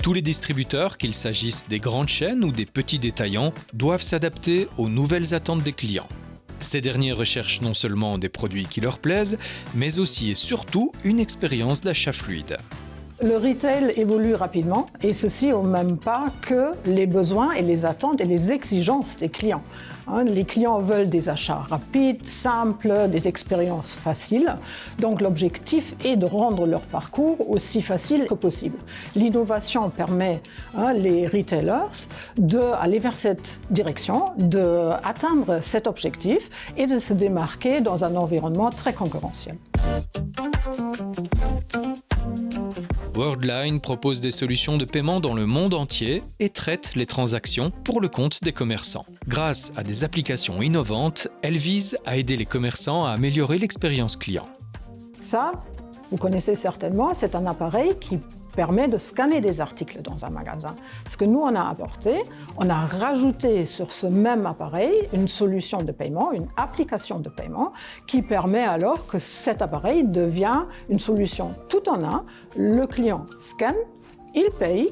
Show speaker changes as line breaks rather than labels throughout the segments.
Tous les distributeurs, qu'il s'agisse des grandes chaînes ou des petits détaillants, doivent s'adapter aux nouvelles attentes des clients. Ces derniers recherchent non seulement des produits qui leur plaisent, mais aussi et surtout une expérience d'achat fluide.
Le retail évolue rapidement et ceci au même pas que les besoins et les attentes et les exigences des clients. Les clients veulent des achats rapides, simples, des expériences faciles. Donc l'objectif est de rendre leur parcours aussi facile que possible. L'innovation permet les retailers d'aller vers cette direction, d'atteindre cet objectif et de se démarquer dans un environnement très concurrentiel.
Worldline propose des solutions de paiement dans le monde entier et traite les transactions pour le compte des commerçants. Grâce à des applications innovantes, elle vise à aider les commerçants à améliorer l'expérience client.
Ça, vous connaissez certainement, c'est un appareil qui permet de scanner des articles dans un magasin. Ce que nous, on a apporté, on a rajouté sur ce même appareil une solution de paiement, une application de paiement, qui permet alors que cet appareil devient une solution tout en un. Le client scanne, il paye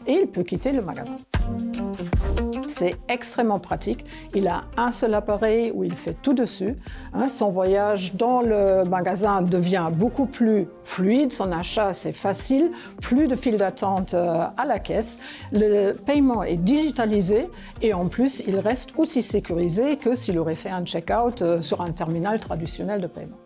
et il peut quitter le magasin. C'est extrêmement pratique. Il a un seul appareil où il fait tout dessus. Son voyage dans le magasin devient beaucoup plus fluide. Son achat, c'est facile. Plus de file d'attente à la caisse. Le paiement est digitalisé et en plus, il reste aussi sécurisé que s'il aurait fait un check-out sur un terminal traditionnel de paiement.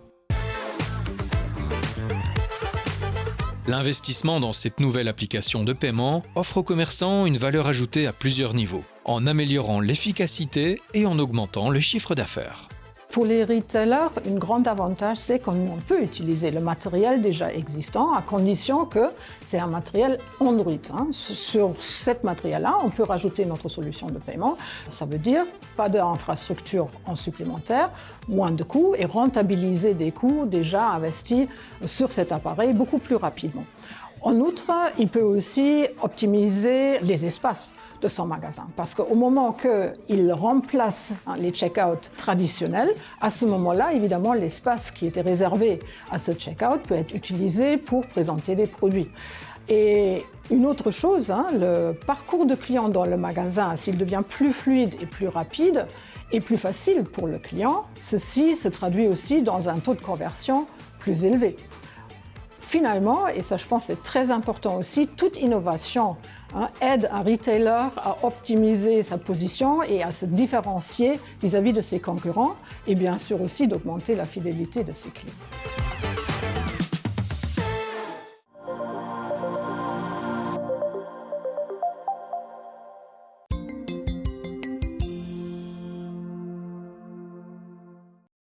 L'investissement dans cette nouvelle application de paiement offre aux commerçants une valeur ajoutée à plusieurs niveaux, en améliorant l'efficacité et en augmentant le chiffre d'affaires.
Pour les retailers, un grand avantage, c'est qu'on peut utiliser le matériel déjà existant à condition que c'est un matériel Android. Sur ce matériel-là, on peut rajouter notre solution de paiement. Ça veut dire pas d'infrastructure en supplémentaire, moins de coûts et rentabiliser des coûts déjà investis sur cet appareil beaucoup plus rapidement. En outre, il peut aussi optimiser les espaces de son magasin parce qu'au moment qu'il remplace les check-out traditionnels, à ce moment-là, évidemment, l'espace qui était réservé à ce check-out peut être utilisé pour présenter des produits. Et une autre chose, le parcours de client dans le magasin, s'il devient plus fluide et plus rapide et plus facile pour le client, ceci se traduit aussi dans un taux de conversion plus élevé. Finalement, et ça je pense c'est très important aussi, toute innovation aide un retailer à optimiser sa position et à se différencier vis-à-vis de ses concurrents et bien sûr aussi d'augmenter la fidélité de ses clients.